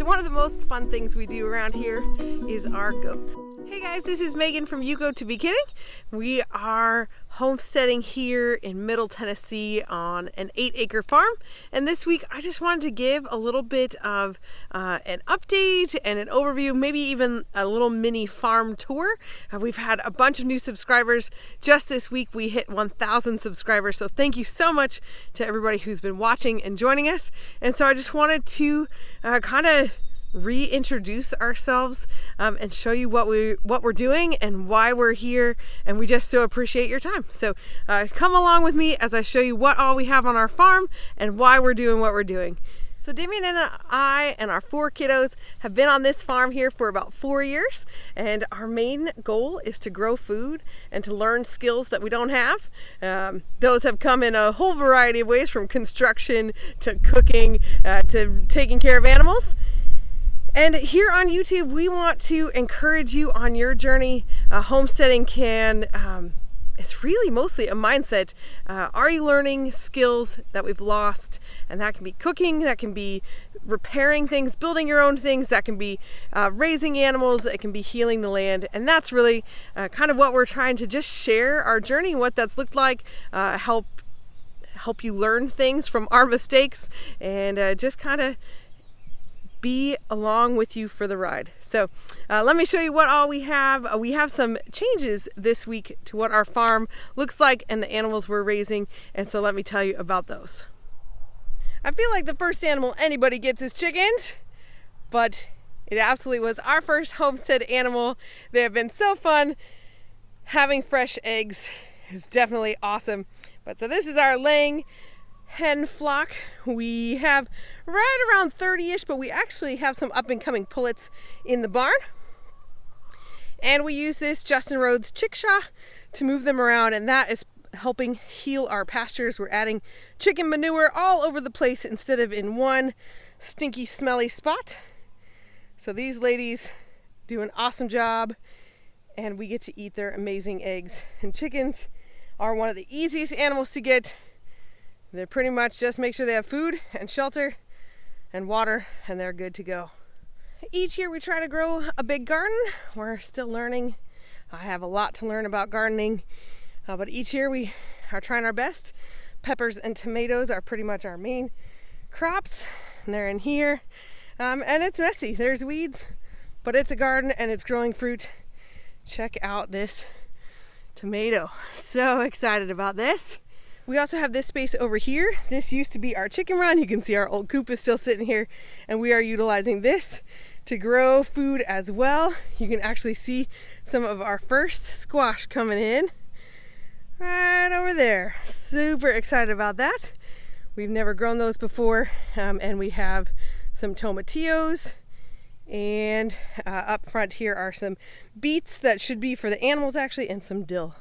one of the most fun things we do around here is our goats. Hey guys, this is Megan from You Go to Be Kidding. We are homesteading here in Middle Tennessee on an 8-acre farm. And this week I just wanted to give a little bit of an update and an overview, maybe even a little mini farm tour. We've had a bunch of new subscribers. Just this week we hit 1,000 subscribers. So thank you so much to everybody who's been watching and joining us. And so I just wanted to kind of reintroduce ourselves and show you what we're doing and why we're here, and we just so appreciate your time. So come along with me as I show you what all we have on our farm and why we're doing what we're doing. So Damien and I and our 4 kiddos have been on this farm here for about 4 years, and our main goal is to grow food and to learn skills that we don't have. Those have come in a whole variety of ways, from construction to cooking to taking care of animals. And here on YouTube, we want to encourage you on your journey. Homesteading it's really mostly a mindset. Are you learning skills that we've lost? And that can be cooking, that can be repairing things, building your own things, that can be raising animals, it can be healing the land. And that's really kind of what we're trying to just share our journey, what that's looked like, help you learn things from our mistakes, and just kind of be along with you for the ride. So let me show you what all we have. We have some changes this week to what our farm looks like and the animals we're raising, and so let me tell you about those. I feel like the first animal anybody gets is chickens, but it absolutely was our first homestead animal. They have been so fun. Having fresh eggs is definitely awesome. But so this is our laying hen flock. We have right around 30-ish, but we actually have some up and coming pullets in the barn. And we use this Justin Rhodes chickshaw to move them around, and that is helping heal our pastures. We're adding chicken manure all over the place instead of in one stinky, smelly spot. So these ladies do an awesome job, and we get to eat their amazing eggs. And chickens are one of the easiest animals to get. They're pretty much just make sure they have food and shelter and water, and they're good to go. Each year we try to grow a big garden. We're still learning. I have a lot to learn about gardening, but each year we are trying our best. Peppers and tomatoes are pretty much our main crops, and they're in here. And it's messy. There's weeds, but it's a garden and it's growing fruit. Check out this tomato. So excited about this. We also have this space over here. This used to be our chicken run. You can see our old coop is still sitting here, and we are utilizing this to grow food as well. You can actually see some of our first squash coming in right over there. Super excited about that. We've never grown those before, and we have some tomatillos, and up front here are some beets that should be for the animals actually, and some dill.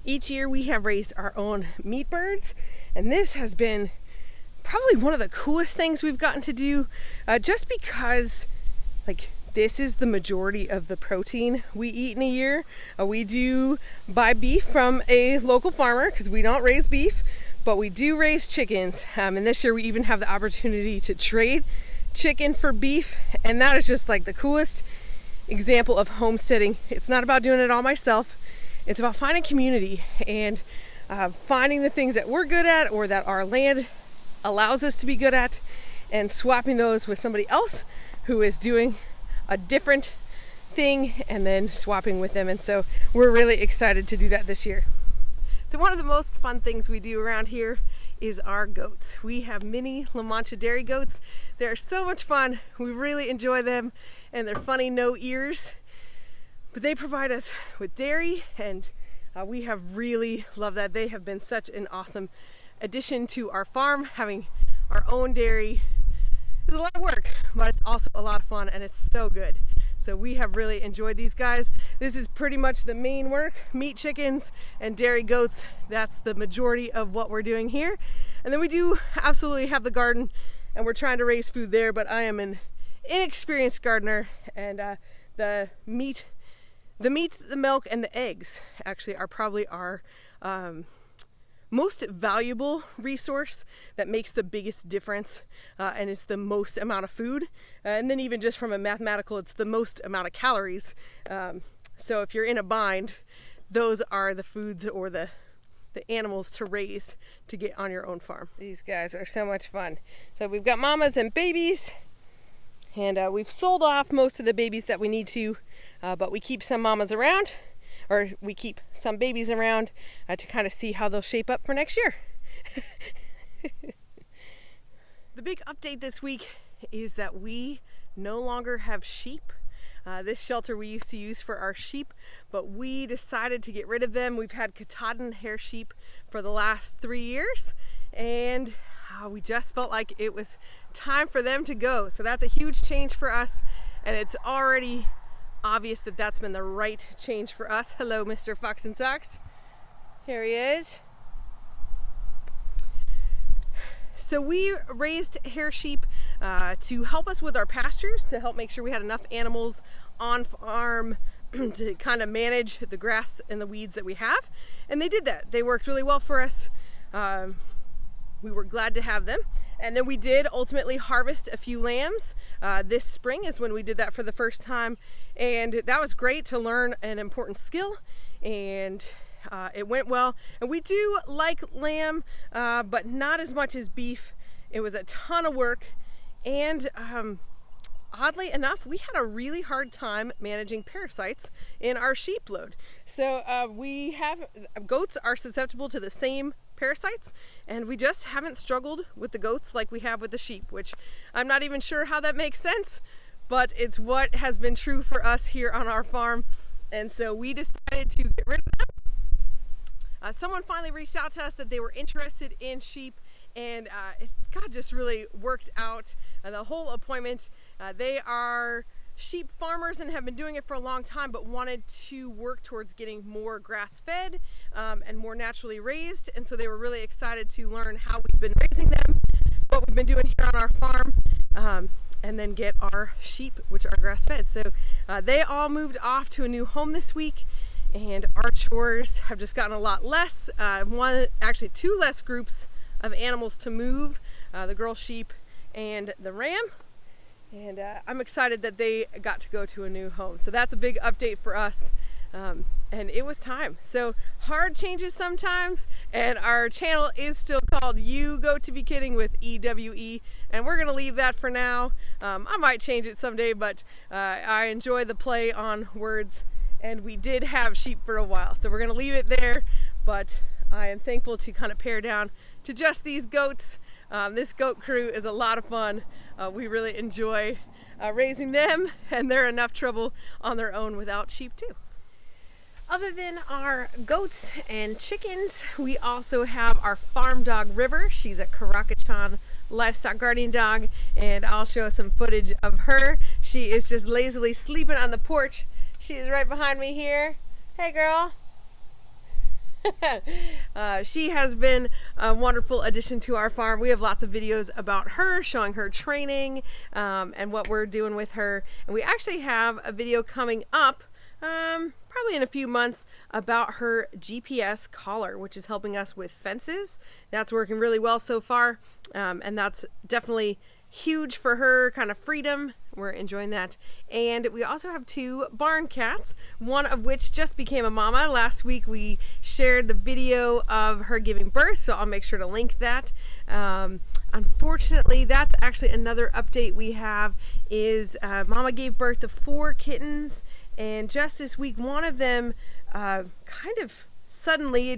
Each year we have raised our own meat birds, and this has been probably one of the coolest things we've gotten to do, just because this is the majority of the protein we eat in a year. We do buy beef from a local farmer because we don't raise beef, but we do raise chickens, and this year we even have the opportunity to trade chicken for beef, and that is just like the coolest example of homesteading. It's not about doing it all myself. It's about finding community and finding the things that we're good at or that our land allows us to be good at, and swapping those with somebody else who is doing a different thing, and then swapping with them. And so we're really excited to do that this year. So one of the most fun things we do around here is our goats. We have mini La Mancha dairy goats. They're so much fun. We really enjoy them, and they're funny, no ears. But they provide us with dairy, and we have really loved that. They have been such an awesome addition to our farm. Having our own dairy is a lot of work, but it's also a lot of fun, and it's so good. So we have really enjoyed these guys. This is pretty much the main work: meat chickens and dairy goats. That's the majority of what we're doing here. And then we do absolutely have the garden, and we're trying to raise food there, but I am an inexperienced gardener, and the meat, the milk, and the eggs actually are probably our most valuable resource that makes the biggest difference, and it's the most amount of food. And then even just from a mathematical, it's the most amount of calories. So if you're in a bind, those are the foods or the animals to raise to get on your own farm. These guys are so much fun. So we've got mamas and babies, and we've sold off most of the babies that we need to, but we keep some mamas around, or we keep some babies around to kind of see how they'll shape up for next year. The big update this week is that we no longer have sheep. This shelter we used to use for our sheep, but we decided to get rid of them. We've had Katahdin hair sheep for the last 3 years, and we just felt like it was time for them to go. So that's a huge change for us, and it's already obvious that that's been the right change for us. Hello, Mr. Fox and Socks. Here he is. So we raised hair sheep to help us with our pastures, to help make sure we had enough animals on farm to kind of manage the grass and the weeds that we have. And they did that. They worked really well for us. We were glad to have them. And then we did ultimately harvest a few lambs. This spring is when we did that for the first time. And that was great to learn an important skill. And it went well, and we do like lamb, but not as much as beef. It was a ton of work, and oddly enough, we had a really hard time managing parasites in our sheep load. So goats are susceptible to the same parasites, and we just haven't struggled with the goats like we have with the sheep, which I'm not even sure how that makes sense, but it's what has been true for us here on our farm. And so we decided to get rid of them. Someone finally reached out to us that they were interested in sheep, and God just really worked out the whole appointment. They are sheep farmers and have been doing it for a long time, but wanted to work towards getting more grass-fed and more naturally raised. And so they were really excited to learn how we've been raising them, what we've been doing here on our farm, and then get our sheep, which are grass-fed. So they all moved off to a new home this week. And our chores have just gotten a lot less. Two less groups of animals to move, the girl sheep and the ram. And I'm excited that they got to go to a new home. So that's a big update for us. And it was time. So hard changes sometimes. And our channel is still called You Go to Be Kidding with EWE. And we're going to leave that for now. I might change it someday, but I enjoy the play on words. And we did have sheep for a while, so we're going to leave it there, but I am thankful to kind of pare down to just these goats. This goat crew is a lot of fun. We really enjoy raising them, and they're enough trouble on their own without sheep too. Other than our goats and chickens, we also have our farm dog River. She's a Karakachan livestock guardian dog, and I'll show some footage of her. She is just lazily sleeping on the porch. She is right behind me here. Hey, girl. She has been a wonderful addition to our farm. We have lots of videos about her, showing her training and what we're doing with her. And we actually have a video coming up, probably in a few months, about her GPS collar, which is helping us with fences. That's working really well so far. And that's definitely huge for her kind of freedom. We're enjoying that. And we also have 2 barn cats, one of which just became a mama. Last week we shared the video of her giving birth, so I'll make sure to link that. Unfortunately, that's actually another update we have is mama gave birth to 4 kittens, and just this week one of them kind of suddenly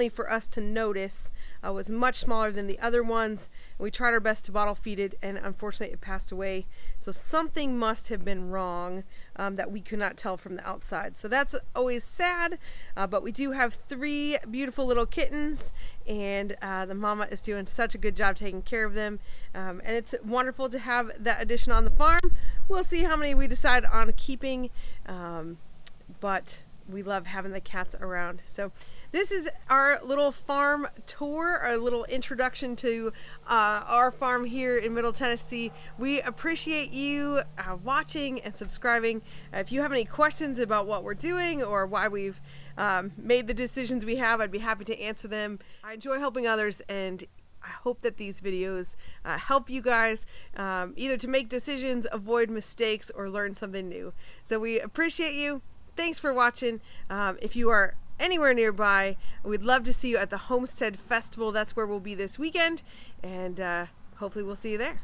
for us to notice was much smaller than the other ones. We tried our best to bottle feed it, and unfortunately it passed away. So something must have been wrong that we could not tell from the outside. So that's always sad, but we do have 3 beautiful little kittens, and the mama is doing such a good job taking care of them. And it's wonderful to have that addition on the farm. We'll see how many we decide on keeping, but we love having the cats around. So this is our little farm tour, our little introduction to our farm here in Middle Tennessee. We appreciate you watching and subscribing. If you have any questions about what we're doing or why we've made the decisions we have, I'd be happy to answer them. I enjoy helping others, and I hope that these videos help you guys either to make decisions, avoid mistakes, or learn something new. So we appreciate you. Thanks for watching. If you are anywhere nearby, we'd love to see you at the Homestead Festival. That's where we'll be this weekend, and hopefully we'll see you there.